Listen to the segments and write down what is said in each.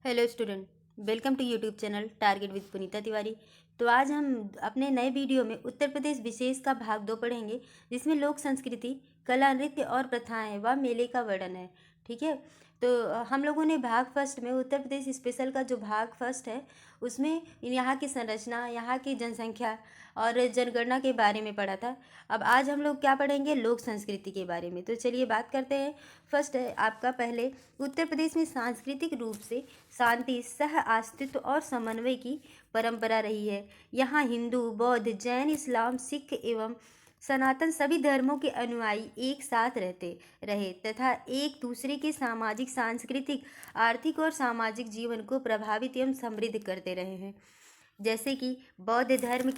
Hello student, welcome to YouTube channel target with Punita Tiwari. तो आज हम अपने नए वीडियो में उत्तर प्रदेश विशेष का भाग 2 पढ़ेंगे, जिसमें लोक संस्कृति, कला, नृत्य और प्रथाएं व मेले का वर्णन है। ठीक है। तो हम लोगों ने भाग फर्स्ट में उत्तर प्रदेश स्पेशल का जो भाग फर्स्ट है उसमें यहाँ की संरचना, यहाँ की जनसंख्या और जनगणना के बारे में पढ़ा था। अब आज हम लोग क्या पढ़ेंगे, लोक संस्कृति के बारे में। तो चलिए बात करते हैं। फर्स्ट है आपका, पहले उत्तर प्रदेश में सांस्कृतिक रूप से शांति, सह अस्तित्व और समन्वय की परंपरा रही है। यहाँ हिंदू, बौद्ध, जैन, इस्लाम, सिख एवं सनातन सभी धर्मों के अनुयायी एक साथ रहते रहे तथा एक दूसरे के सामाजिक, सांस्कृतिक, आर्थिक और सामाजिक जीवन को प्रभावित एवं समृद्ध करते रहे हैं। जैसे कि बौद्ध धर्म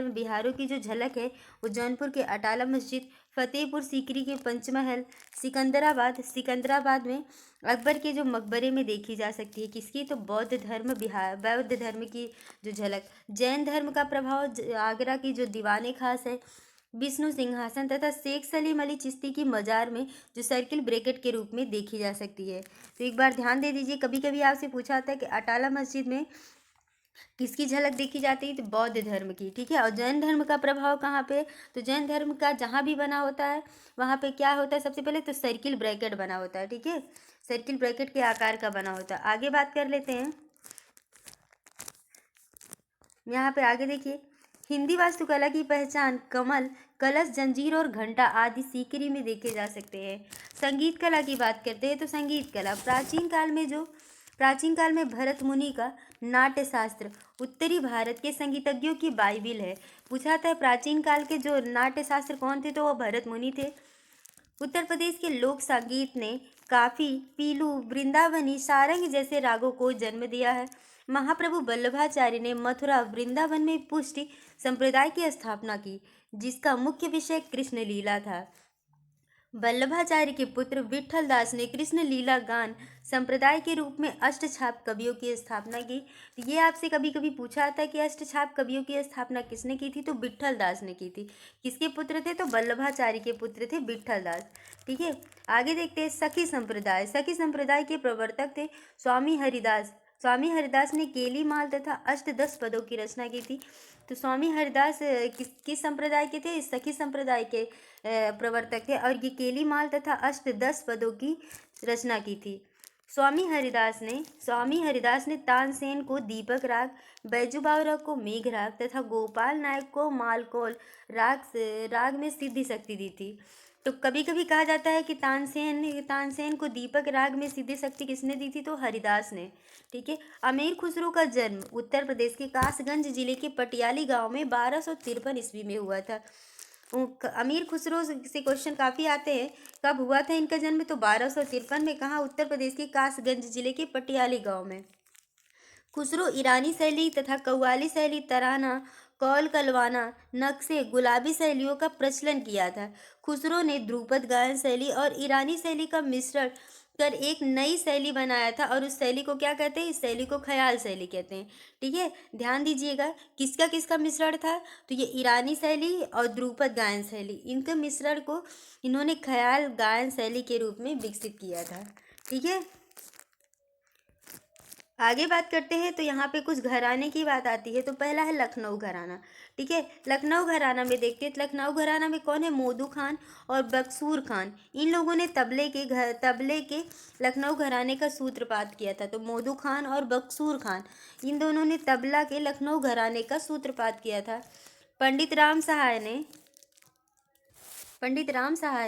बिहारों की जो झलक है वो जौनपुर के अटाला मस्जिद, फतेहपुर सीकरी के पंचमहल, सिकंदराबाद में अकबर के जो मकबरे में देखी जा सकती है। किसकी? तो बौद्ध धर्म की जो झलक। जैन धर्म का प्रभाव आगरा की जो दीवाने खास है, विष्णु सिंहासन तथा शेख सलीम अली चिश्ती की मजार में जो सर्किल ब्रैकेट के रूप में देखी जा सकती है। तो एक बार ध्यान दे दीजिए, कभी कभी आपसे पूछा जाता है कि अटाला मस्जिद में किसकी झलक देखी जाती है, तो बौद्ध धर्म की। ठीक है। और जैन धर्म का प्रभाव कहाँ पे? तो जैन धर्म का जहाँ भी बना होता है वहाँ पे क्या होता है, सबसे पहले तो सर्किल ब्रैकेट बना होता है। ठीक है, सर्किल ब्रैकेट के आकार का बना होता है। आगे बात कर लेते हैं। यहाँ पे आगे देखिए, हिंदी वास्तुकला की पहचान कमल, कलश, जंजीर और घंटा आदि सीकरी में देखे जा सकते हैं। संगीत कला की बात करते हैं तो संगीत कला प्राचीन काल में भरत मुनि का नाट्य शास्त्र उत्तरी भारत के संगीतज्ञों की बाइबिल है। पूछा था प्राचीन काल के जो नाट्य शास्त्र कौन थे, तो वो भरत मुनि थे। उत्तर प्रदेश के लोक संगीत ने काफी, पीलू, वृंदावनी, सारंग जैसे रागों को जन्म दिया है। महाप्रभु वल्लभाचार्य ने मथुरा वृंदावन में पुष्टि संप्रदाय की स्थापना की, जिसका मुख्य विषय कृष्ण लीला था। वल्लभाचार्य के पुत्र विठल दास ने कृष्ण लीला गान संप्रदाय के रूप में अष्टछाप कवियों की स्थापना की। तो ये आपसे कभी कभी पूछा था कि अष्टछाप कवियों की स्थापना किसने की थी, तो विठल दास ने की थी। किसके पुत्र थे? तो वल्लभाचार्य के पुत्र थे विठल दास। ठीक है। आगे देखते हैं सखी संप्रदाय के प्रवर्तक थे स्वामी हरिदास ने केली माल तथा अष्टदश पदों की रचना की थी। तो स्वामी हरिदास किस संप्रदाय के थे? सखी संप्रदाय के प्रवर्तक थे और ये केली माल तथा अष्टदश पदों की रचना की थी। स्वामी हरिदास ने तानसेन को दीपक राग, बैजू बावरा को मेघ राग तथा गोपाल नायक को मालकोल राग में सिद्धि शक्ति दी थी। तो कभी कभी कहा जाता है कि तानसेन को दीपक राग में सिद्धि शक्ति किसने दी थी, तो हरिदास ने। ठीक है। अमीर खुसरो का जन्म उत्तर प्रदेश के कासगंज जिले के पटियाली गांव में 1253 ईस्वी में हुआ था। अमीर खुसरो से क्वेश्चन काफ़ी आते हैं, कब हुआ था इनका जन्म, तो 1253 में। कहाँ? उत्तर प्रदेश के कासगंज जिले के पटियाली गांव में। खुसरो ईरानी शैली तथा कव्वाली शैली, तराना, कौल, कलवाना, नक्शे, गुलाबी शैलियों का प्रचलन किया था। खुसरो ने ध्रुपद गायन शैली और ईरानी शैली का मिश्रण कर एक नई शैली बनाया था और उस शैली को क्या कहते हैं? इस शैली को ख्याल शैली कहते हैं। ठीक है, ध्यान दीजिएगा किसका किसका मिश्रण था, तो ये ईरानी शैली और ध्रुपद गायन शैली, इनके मिश्रण को इन्होंने ख्याल गायन शैली के रूप में विकसित किया था। ठीक है। आगे बात करते हैं तो यहाँ पे कुछ घराने की बात आती है। तो पहला है लखनऊ घराना। ठीक है, लखनऊ घराना में देखते हैं, लखनऊ घराना में कौन है? मोदू खान और बक्सूर खान। इन लोगों ने तबले के लखनऊ घराने का सूत्रपात किया था। तो मोदू खान और बक्सूर खान, इन दोनों ने तबला के लखनऊ घराने का सूत्रपात किया था। पंडित राम सहाय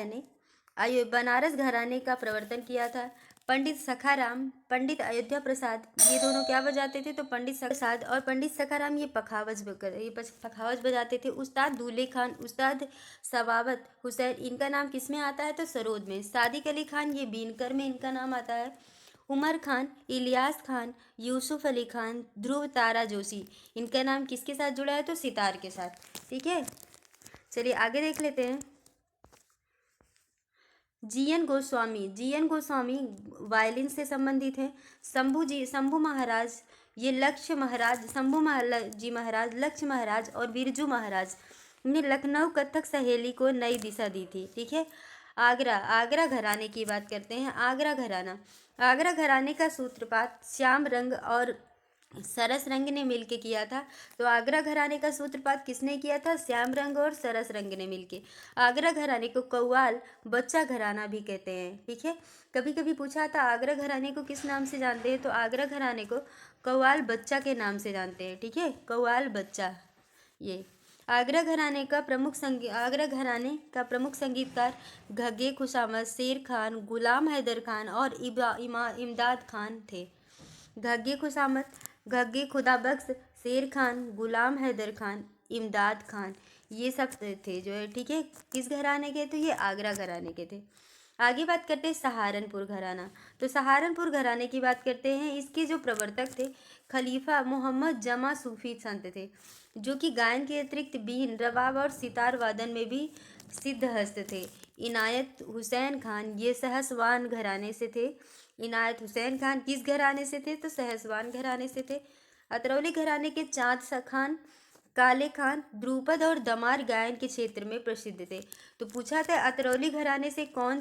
ने बनारस घराने का प्रवर्तन किया था। पंडित सखाराम, पंडित अयोध्या प्रसाद, ये दोनों क्या बजाते थे? तो पंडित प्रसाद और पंडित सखाराम ये पखावज बजाते थे। उस्ताद दूल्हे खान, उस्ताद सवावत हुसैन, इनका नाम किस में आता है? तो सरोद में। सादिक अली खान, ये बीनकर में इनका नाम आता है। उमर खान, इलियास खान, यूसुफ अली खान, ध्रुव तारा जोशी, इनका नाम किसके साथ जुड़ा है? तो सितार के साथ। ठीक है, चलिए आगे देख लेते हैं। जीएन गोस्वामी वायलिन से संबंधित हैं। शंभू महाराज, ये लक्ष्य महाराज और बिरजू महाराज ने लखनऊ कथक सहेली को नई दिशा दी थी। ठीक है। आगरा, आगरा घराने की बात करते हैं। आगरा घराना, आगरा घराने का सूत्रपात श्याम रंग और सरस रंग ने मिलके किया था। तो आगरा घराने का सूत्रपात किसने किया था? श्याम रंग और सरस रंग ने मिलके। आगरा घराने को कव्वाल बच्चा घराना भी कहते हैं। ठीक है, कभी कभी पूछा था आगरा घराने को किस नाम से जानते हैं, तो आगरा घराने को कव्वाल बच्चा के नाम से जानते हैं। ठीक है, कव्वाल बच्चा। ये आगरा घराने का प्रमुख संगीतकार घग्गे खुशामद, शेर खान, गुलाम हैदर खान और इमदाद खान थे। घग्गे खुदाबख्श, शेर खान, गुलाम हैदर खान, इमदाद खान, ये सब थे जो है। ठीक है, किस घराने के? तो ये आगरा घराने के थे। आगे बात करते हैं सहारनपुर घराना। तो सहारनपुर घराने की बात करते हैं। इसके जो प्रवर्तक थे खलीफा मोहम्मद जमा सूफी संत थे, जो कि गायन के अतिरिक्त बीन, रबाब और सितार वादन में भी सिद्धहस्त थे। इनायत हुसैन खान ये सहसवान घराने से थे। इनायत हुसैन खान किस घराने से थे? तो सहसवान घराने से थे। अतरौली घराने के चाँद खान, काले खान, द्रुपद और दमार गायन के क्षेत्र में प्रसिद्ध थे। तो पूछा था अतरौली घराने से कौन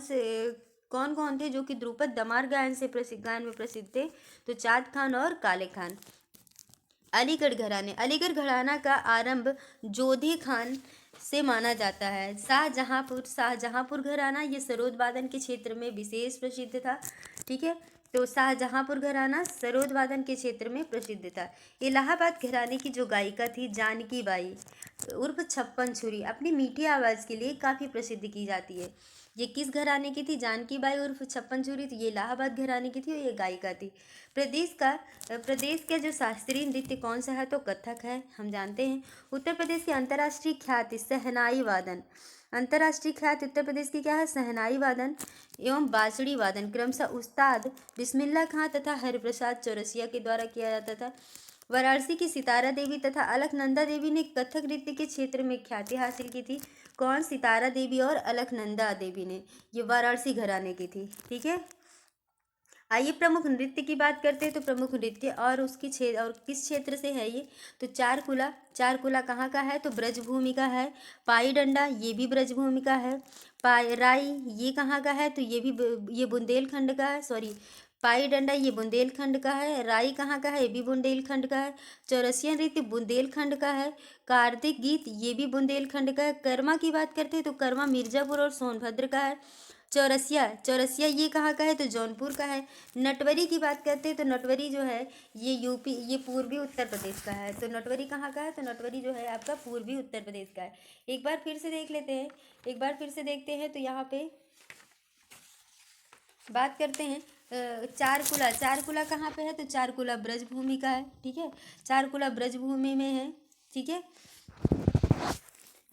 कौन थे जो कि द्रुपद दमार गायन में प्रसिद्ध थे? तो चाँद खान और काले खान। अलीगढ़ घराने, अलीगढ़ घराना का आरंभ जोधे खान से माना जाता है। शाहजहांपुर घराना ये सरोद वादन के क्षेत्र में विशेष प्रसिद्ध था। ठीक है, तो शाहजहांपुर घराना सरोद वादन के क्षेत्र में प्रसिद्ध था। इलाहाबाद घराने की जो गायिका थी जानकी बाई उर्फ छप्पन छुरी, अपनी मीठी आवाज़ के लिए काफ़ी प्रसिद्ध की जाती है। ये किस घराने की थी? जानकी बाई उर्फ छप्पन छुरी, तो ये इलाहाबाद घराने की थी और ये गायिका थी। प्रदेश का जो शास्त्रीय नृत्य कौन सा है? तो कथक है, हम जानते हैं। उत्तर प्रदेश की अंतर्राष्ट्रीय ख्याति शहनाई वादन, अंतर्राष्ट्रीय ख्याति उत्तर प्रदेश की क्या है? शहनाई वादन एवं बांसुरी वादन क्रमशः उस्ताद बिस्मिल्लाह खां तथा हरिप्रसाद चौरसिया के द्वारा किया जाता था। वाराणसी की सितारा देवी तथा अलकनंदा देवी ने कथक नृत्य के क्षेत्र में ख्याति हासिल की थी। कौन? सितारा देवी और अलकनंदा देवी ने, ये वाराणसी घराने की थी। ठीक है, आइए प्रमुख नृत्य की बात करते हैं। तो प्रमुख नृत्य और उसकी और किस क्षेत्र से है ये? तो चारकुला कहाँ का है? तो ब्रजभूमि का है। पाई डंडा ये भी ब्रजभूमि का है। राई ये कहाँ का है? तो ये बुंदेलखंड का है। सॉरी, पाई डंडा ये बुंदेलखंड का है। राई कहाँ का है? ये भी बुंदेलखंड का है। चौरसिया नृत्य बुंदेलखंड का है। कार्तिक गीत ये भी बुंदेलखंड का है। कर्मा की बात करते हैं तो कर्मा मिर्जापुर और सोनभद्र का है। चौरसिया ये कहाँ का है? तो जौनपुर का है। नटवरी की बात करते हैं तो नटवरी जो है ये पूर्वी उत्तर प्रदेश का है। तो नटवरी कहाँ का है? तो नटवरी जो है आपका पूर्वी उत्तर प्रदेश का है। एक बार फिर से देखते हैं तो यहाँ पे बात करते हैं चारकुला कहाँ पे है? तो चारकुला ब्रजभूमि का है। ठीक है, चारकुला ब्रजभूमि में है। ठीक है,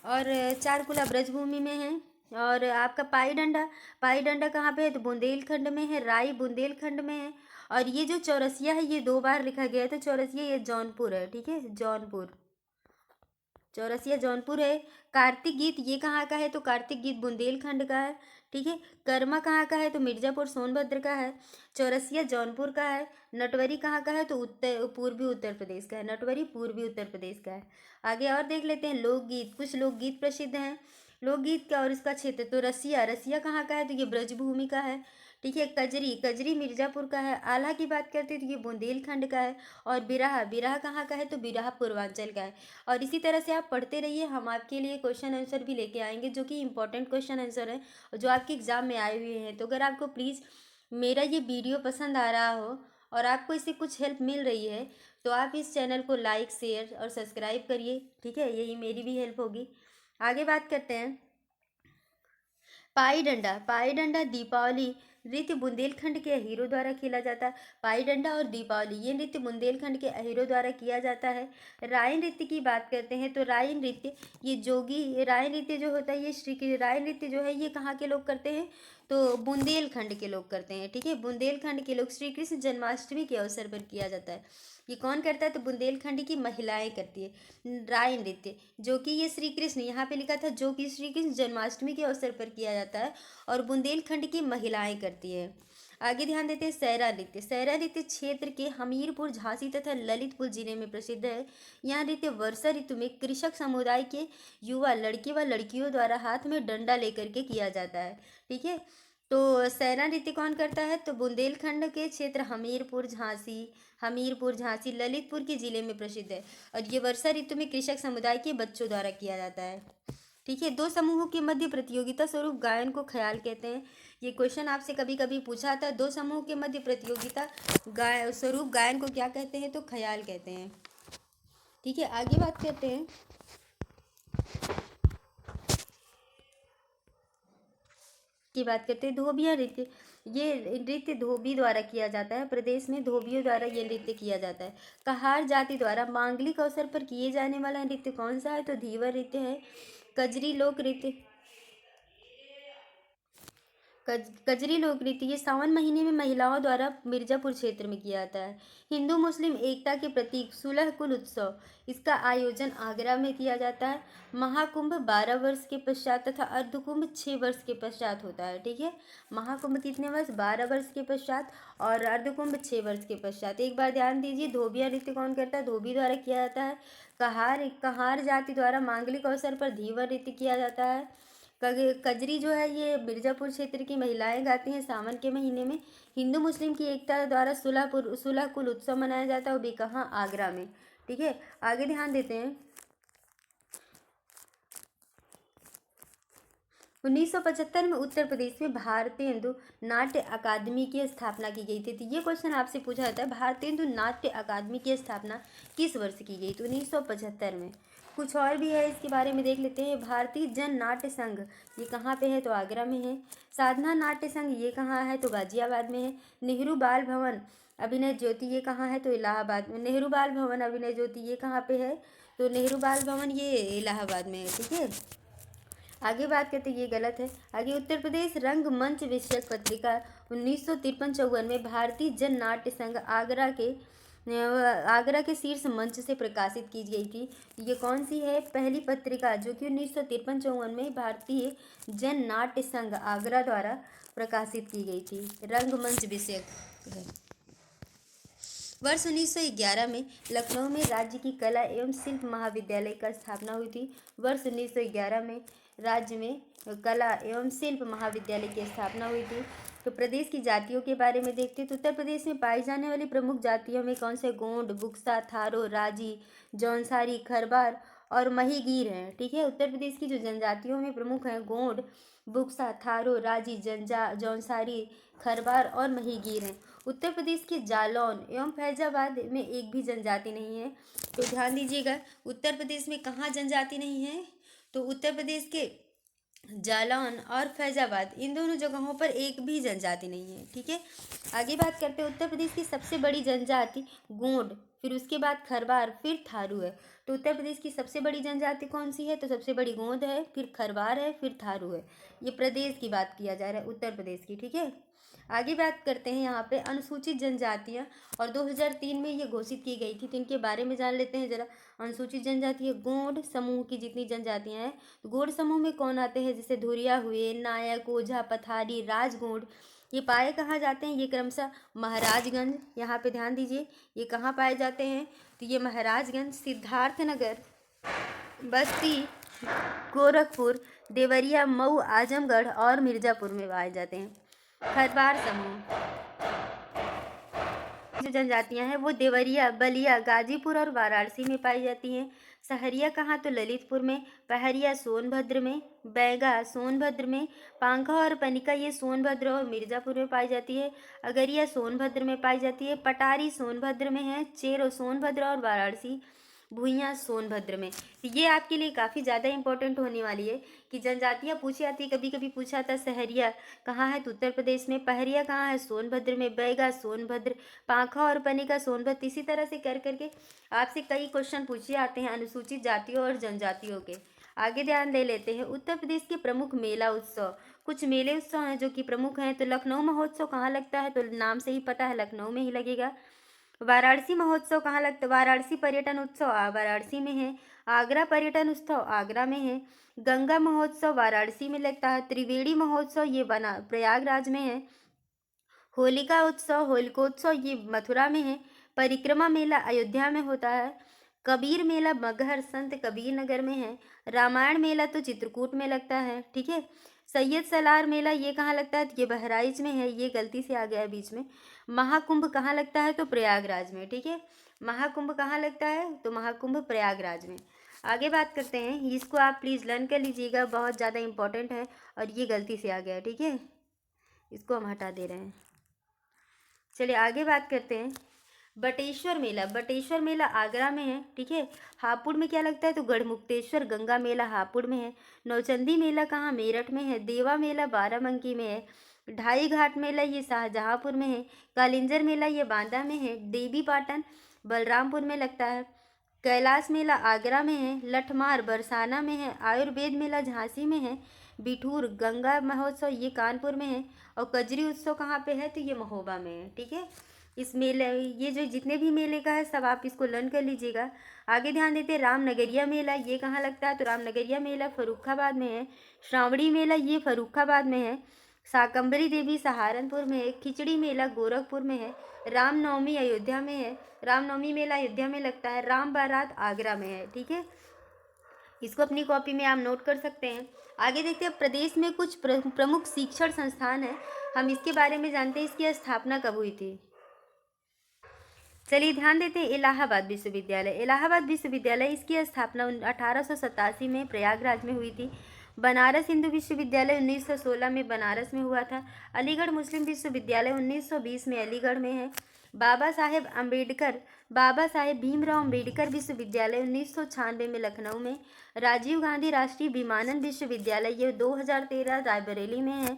और चारकुला ब्रजभूमि में है। और आपका पाई डंडा कहाँ पे है? तो बुंदेलखंड में है। राई बुंदेलखंड में है। और ये जो चौरसिया है ये 2 बार लिखा गया है, तो चौरसिया ये जौनपुर है। ठीक है, चौरसिया जौनपुर है। कार्तिक गीत ये कहाँ का है? तो कार्तिक गीत बुंदेलखंड का है। ठीक है, कर्मा कहाँ का है? तो मिर्जापुर सोनभद्र का है। चौरसिया जौनपुर का है। नटवरी कहाँ का है? तो पूर्वी उत्तर प्रदेश का है। नटवरी पूर्वी उत्तर प्रदेश का है। आगे और देख लेते हैं लोकगीत। कुछ लोकगीत प्रसिद्ध हैं। लोकगीत का और इसका क्षेत्र, तो रसिया कहाँ का है? तो ये ब्रजभूमि का है। ठीक है, कजरी मिर्जापुर का है। आल्हा की बात करते हैं तो ये बुंदेलखंड का है। और बिरहा कहाँ का है? तो बिरहा पूर्वांचल का है। और इसी तरह से आप पढ़ते रहिए, हम आपके लिए क्वेश्चन आंसर भी लेके आएंगे जो कि इंपॉर्टेंट क्वेश्चन आंसर है जो आपके एग्जाम में आए हुए हैं। तो अगर आपको प्लीज़ मेरा ये वीडियो पसंद आ रहा हो और आपको इससे कुछ हेल्प मिल रही है तो आप इस चैनल को लाइक, शेयर और सब्सक्राइब करिए। ठीक है, यही मेरी भी हेल्प होगी। आगे बात करते हैं पाई डंडा दीपावली नृत्य बुंदेलखंड के अहीरों द्वारा खेला जाता है। पाई डंडा और दीपावली ये नृत्य बुंदेलखंड के अहीरों द्वारा किया जाता है। राय नृत्य की बात करते हैं तो राय नृत्य राय नृत्य जो होता है राय नृत्य जो है ये कहाँ के लोग करते हैं? तो बुंदेलखंड के लोग करते हैं। ठीक है, बुंदेलखंड के लोग श्री कृष्ण जन्माष्टमी के अवसर पर किया जाता है। ये कौन करता है? तो बुंदेलखंड की महिलाएं करती है राय नृत्य, जो कि ये श्री कृष्ण यहाँ पे लिखा था जो कि श्री कृष्ण जन्माष्टमी के अवसर पर किया जाता है और बुंदेलखंड की महिलाएं करती है। आगे ध्यान देते हैं सहरा नृत्य। सहरा नृत्य क्षेत्र के हमीरपुर, झांसी तथा ललितपुर जिले में प्रसिद्ध है। यह नृत्य वर्षा ऋतु में कृषक समुदाय के युवा लड़के व लड़कियों द्वारा हाथ में डंडा लेकर के किया जाता है। ठीक है, तो सहरा नृत्य कौन करता है? तो बुंदेलखंड के क्षेत्र हमीरपुर झांसी ललितपुर के जिले में प्रसिद्ध है और ये वर्षा ऋतु में कृषक समुदाय के बच्चों द्वारा किया जाता है। ठीक है, दो समूहों के मध्य प्रतियोगिता स्वरूप गायन को ख्याल कहते हैं। ये क्वेश्चन आपसे कभी कभी पूछा था। दो समूहों के मध्य प्रतियोगिता स्वरूप गायन को क्या कहते हैं? तो ख्याल कहते हैं। ठीक है, आगे बात करते हैं। धोबिया नृत्य। ये नृत्य धोबी द्वारा किया जाता है। प्रदेश में धोबियों द्वारा ये नृत्य किया जाता है। कहार जाति द्वारा मांगलिक अवसर पर किए जाने वाला नृत्य कौन सा है? तो धीवर नृत्य है। कजरी लोक नृत्य। कजरी लोक नृत्य ये सावन महीने में महिलाओं द्वारा मिर्जापुर क्षेत्र में किया जाता है। हिंदू मुस्लिम एकता के प्रतीक सुलह कुल उत्सव, इसका आयोजन आगरा में किया जाता है। महाकुंभ 12 वर्ष के पश्चात तथा अर्धकुंभ 6 वर्ष के पश्चात होता है। ठीक है, महाकुंभ कितने वर्ष? 12 वर्ष के पश्चात और अर्धकुंभ 6 वर्ष के पश्चात। एक बार ध्यान दीजिए, धोबिया नृत्य कौन करता है? धोबी द्वारा किया जाता है। कहार जाति द्वारा मांगलिक अवसर पर धीवर नृत्य किया जाता है। कजरी जो है ये मिर्जापुर क्षेत्र की महिलाएं गाती हैं सावन के महीने में। हिंदू मुस्लिम की एकता द्वारा सुलह कुल उत्सव मनाया जाता है, वो भी कहाँ? आगरा में। ठीक है, आगे ध्यान देते हैं। 1975 में उत्तर प्रदेश में भारतेंदु नाट्य अकादमी की स्थापना की गई थी। तो ये क्वेश्चन आपसे पूछा जाता है, भारतेंदु नाट्य अकादमी की स्थापना किस वर्ष की गई? तो 1975 में। कुछ और भी है, इसके बारे में देख लेते हैं। भारतीय जन नाट्य संघ, ये कहाँ पे है? तो आगरा में है। साधना नाट्य संघ, ये कहाँ है? तो गाजियाबाद में है। नेहरू बाल भवन अभिनय ज्योति, ये कहाँ है? तो इलाहाबाद में। नेहरू बाल भवन अभिनय ज्योति ये कहाँ पे है? तो नेहरू बाल भवन ये इलाहाबाद में है। ठीक है, आगे बात करते हैं, ये गलत है। आगे उत्तर प्रदेश रंगमंच विषयक पत्रिका 1953-54 में भारतीय जन नाट्य संघ आगरा के शीर्ष मंच से प्रकाशित की गई थी। ये कौन सी है? पहली पत्रिका जो कि 1953-54 में भारतीय जन नाट्य संघ आगरा द्वारा प्रकाशित की गई थी। रंगमंच विषयक है। वर्ष 1911 में लखनऊ में राज्य की कला एवं शिल्प महाविद्यालय का स्थापना हुई थी। वर्ष 1911 में राज्य में कला एवं शिल्प महाविद्यालय की स्थापना हुई थी। तो प्रदेश की जातियों के बारे में देखते हैं। तो उत्तर प्रदेश में पाई जाने वाली प्रमुख जातियों में कौन से? गोंड, बुक्सा, थारो, राजी, जौनसारी, खरबार और महीगीर हैं। ठीक है, उत्तर प्रदेश की जो जनजातियों में प्रमुख हैं गोंड, बुक्सा, थारो, राजी, जौनसारी, खरबार और महीगीर हैं। उत्तर प्रदेश के जालौन एवं फैजाबाद में एक भी जनजाति नहीं है। तो ध्यान दीजिएगा, उत्तर प्रदेश में कहाँ जनजाति नहीं है? तो उत्तर प्रदेश के जालौन और फैजाबाद, इन दोनों जगहों पर एक भी जनजाति नहीं है। ठीक है, आगे बात करते हैं। उत्तर प्रदेश की सबसे बड़ी जनजाति गोंड, फिर उसके बाद खरवार, फिर थारू है। तो उत्तर प्रदेश की सबसे बड़ी जनजाति कौन सी है? तो सबसे बड़ी गोंड है, फिर खरवार है, फिर थारू है। ये प्रदेश की बात किया जा रहा है, उत्तर प्रदेश की। ठीक है, आगे बात करते हैं यहाँ पे अनुसूचित जनजातियाँ, और 2003 में ये घोषित की गई थी। तो इनके बारे में जान लेते हैं जरा। अनुसूचित जनजाति गोंड समूह की जितनी जनजातियाँ हैं, तो गोंड समूह में कौन आते हैं? जैसे धुरिया हुए, नायक, ओझा, पथारी, राजगोंड। ये पाए कहाँ जाते हैं? ये क्रमशः महाराजगंज, यहाँ पे ध्यान दीजिए, ये कहाँ पाए जाते हैं? तो ये महाराजगंज, सिद्धार्थनगर, बस्ती, गोरखपुर, देवरिया, मऊ, आजमगढ़ और मिर्ज़ापुर में पाए जाते हैं। खरवार समूह जो जनजातियां हैं वो देवरिया, बलिया, गाजीपुर और वाराणसी में पाई जाती हैं। सहरिया कहाँ? तो ललितपुर में। पहरिया सोनभद्र में, बैगा सोनभद्र में, पांखा और पनिका ये सोनभद्र और मिर्ज़ापुर में पाई जाती है। अगरिया सोनभद्र में पाई जाती है। पटारी सोनभद्र में है। चेरो सोनभद्र और वाराणसी, भुइयाँ सोनभद्र में। तो ये आपके लिए काफ़ी ज़्यादा इंपॉर्टेंट होने वाली है कि जनजातियाँ पूछी जाती है। कभी कभी पूछा था सहरिया कहाँ है? तो उत्तर प्रदेश में। पहरिया कहाँ है? सोनभद्र में। बैगा सोनभद्र, पांखा और पनिका सोनभद्र। इसी तरह से कर करके आपसे कई क्वेश्चन पूछे जाते हैं अनुसूचित जातियों और जनजातियों के। आगे ध्यान दे लेते हैं उत्तर प्रदेश के प्रमुख मेला उत्सव। कुछ मेले उत्सव हैं जो कि प्रमुख हैं। तो लखनऊ महोत्सव कहाँ लगता है? तो नाम से ही पता है लखनऊ में ही लगेगा। वाराणसी महोत्सव कहाँ लगता है? वाराणसी पर्यटन उत्सव वाराणसी में है। आगरा पर्यटन उत्सव आगरा में है। गंगा महोत्सव वाराणसी में लगता है। त्रिवेणी महोत्सव ये बना प्रयागराज में है। होलिका उत्सव, होलिकोत्सव ये मथुरा में है। परिक्रमा मेला अयोध्या में होता है। कबीर मेला मगहर संत कबीर नगर में है। रामायण मेला तो चित्रकूट में लगता है, ठीक है। सैयद सलार मेला ये कहाँ लगता है? ये बहराइच में है, ये गलती से आ गया है बीच में। महाकुंभ कहाँ लगता है? तो प्रयागराज में, ठीक है। महाकुंभ कहाँ लगता है? तो महाकुंभ प्रयागराज में। आगे बात करते हैं, इसको आप प्लीज़ लर्न कर लीजिएगा, बहुत ज़्यादा इंपॉर्टेंट है और ये गलती से आ गया है, ठीक है। इसको हम हटा दे रहे हैं। चलिए आगे बात करते हैं। बटेश्वर मेला, बटेश्वर मेला आगरा में है, ठीक है। हापुड़ में क्या लगता है? तो गढ़मुक्तेश्वर गंगा मेला हापुड़ में है। नौचंदी मेला कहाँ? मेरठ में है। देवा मेला बाराबंकी में है। ढाई घाट मेला ये शाहजहाँपुर में है। कालिंजर मेला ये बांदा में है। देवी पाटन बलरामपुर में लगता है। कैलाश मेला आगरा में है। लठमार बरसाना में है। आयुर्वेद मेला झांसी में है। बिठूर गंगा महोत्सव ये कानपुर में है। और कजरी उत्सव कहाँ पे है? तो ये महोबा में है, ठीक है। इस मेले, ये जो जितने भी मेले का है सब आप इसको लर्न कर लीजिएगा। आगे ध्यान देते हैं, रामनगरिया मेला ये कहाँ लगता है? तो रामनगरिया मेला फर्रुखाबाद में है। श्रावणी मेला ये फर्रुखाबाद में है। शाकंभरी देवी सहारनपुर में है। खिचड़ी मेला गोरखपुर में है। रामनवमी अयोध्या में है। रामनवमी मेला अयोध्या में लगता है। राम बारात आगरा में है, ठीक है। इसको अपनी कॉपी में आप नोट कर सकते हैं। आगे देखते हैं, प्रदेश में कुछ प्रमुख शिक्षण संस्थान हैं, हम इसके बारे में जानते हैं। इसकी स्थापना कब हुई थी? चलिए ध्यान देते हैं, इलाहाबाद विश्वविद्यालय। इलाहाबाद विश्वविद्यालय इसकी स्थापना 1887 में प्रयागराज में हुई थी। बनारस हिंदू विश्वविद्यालय 1916 में बनारस में हुआ था। अलीगढ़ मुस्लिम विश्वविद्यालय 1920 में अलीगढ़ में है। बाबा साहेब भीमराव अम्बेडकर विश्वविद्यालय 1996 में लखनऊ में। राजीव गांधी राष्ट्रीय विमानन विश्वविद्यालय ये 2013 रायबरेली में है।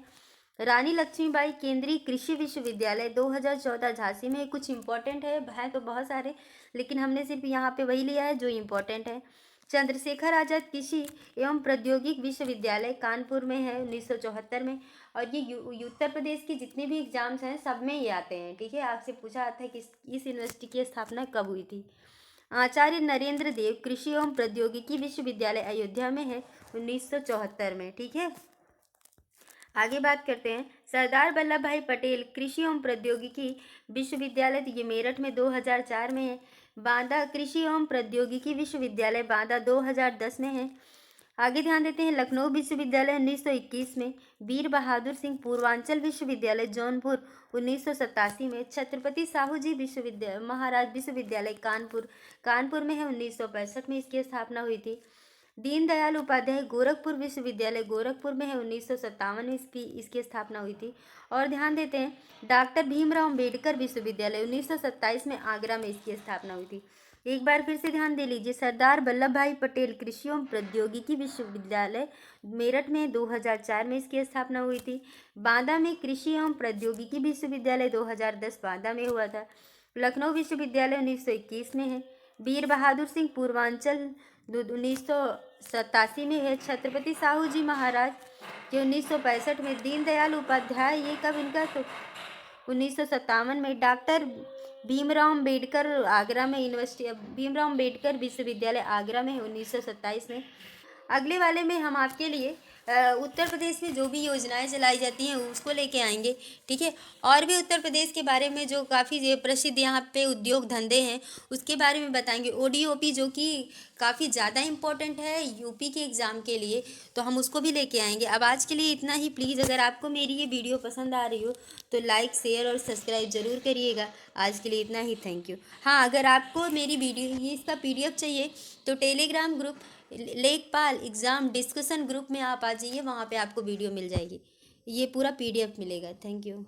रानी लक्ष्मीबाई केंद्रीय कृषि विश्वविद्यालय 2014 झांसी में। कुछ इंपॉर्टेंट है तो बहुत सारे, लेकिन हमने सिर्फ यहाँ पे वही लिया है जो इम्पोर्टेंट है। चंद्रशेखर आजाद कृषि एवं प्रौद्योगिक विश्वविद्यालय कानपुर में है 1974 में। और ये उत्तर प्रदेश के जितने भी एग्जाम्स हैं सब में ये आते हैं, ठीक है। आपसे पूछा जाता है कि इस यूनिवर्सिटी की स्थापना कब हुई थी। आचार्य नरेंद्र देव कृषि एवं प्रौद्योगिकी विश्वविद्यालय अयोध्या में है 1974 में, ठीक है। आगे बात करते हैं, सरदार वल्लभ भाई पटेल कृषि एवं प्रौद्योगिकी विश्वविद्यालय तो ये मेरठ में 2004 में है। बांदा कृषि एवं प्रौद्योगिकी विश्वविद्यालय बांदा 2010 में है। आगे ध्यान देते हैं, लखनऊ विश्वविद्यालय 1921 में। वीर बहादुर सिंह पूर्वांचल विश्वविद्यालय जौनपुर 1987 में। छत्रपति साहू जी विश्वविद्यालय महाराज विश्वविद्यालय कानपुर में है 1965 में इसकी स्थापना हुई थी। दीनदयाल उपाध्याय गोरखपुर विश्वविद्यालय गोरखपुर में है 1957 में इसकी स्थापना हुई थी। और ध्यान देते हैं, डॉक्टर भीमराव अम्बेडकर विश्वविद्यालय 1927 में आगरा में इसकी स्थापना हुई थी। एक बार फिर से ध्यान दे लीजिए, सरदार वल्लभ भाई पटेल कृषि एवं प्रौद्योगिकी विश्वविद्यालय मेरठ में 2004 में इसकी स्थापना हुई थी। बांदा में कृषि एवं प्रौद्योगिकी विश्वविद्यालय 2010 बांदा में हुआ था। लखनऊ विश्वविद्यालय 1921 में है। वीर बहादुर सिंह पूर्वांचल 1987 में है। छत्रपति साहू जी महाराज के 1965 में। दीनदयाल उपाध्याय ये कब इनका? तो 1957 में। डॉक्टर भीमराव अम्बेडकर आगरा में यूनिवर्सिटी भीमराव अम्बेडकर विश्वविद्यालय आगरा में है 1927 में। अगले वाले में हम आपके लिए उत्तर प्रदेश में जो भी योजनाएं चलाई जाती हैं उसको लेके आएंगे, ठीक है। और भी उत्तर प्रदेश के बारे में जो काफ़ी प्रसिद्ध यहाँ पे उद्योग धंधे हैं उसके बारे में बताएंगे। ओडीओपी जो कि काफ़ी ज़्यादा इम्पोर्टेंट है यूपी के एग्ज़ाम के लिए, तो हम उसको भी लेके आएंगे। अब आज के लिए इतना ही। प्लीज़ अगर आपको मेरी ये वीडियो पसंद आ रही हो तो लाइक शेयर और सब्सक्राइब ज़रूर करिएगा। आज के लिए इतना ही, थैंक यू। हाँ, अगर आपको मेरी वीडियो ये इसका PDF चाहिए तो टेलीग्राम ग्रुप लेखपाल एग्ज़ाम डिस्कशन ग्रुप में आप आ जाइए, वहाँ पे आपको वीडियो मिल जाएगी, ये पूरा PDF मिलेगा। Thank you.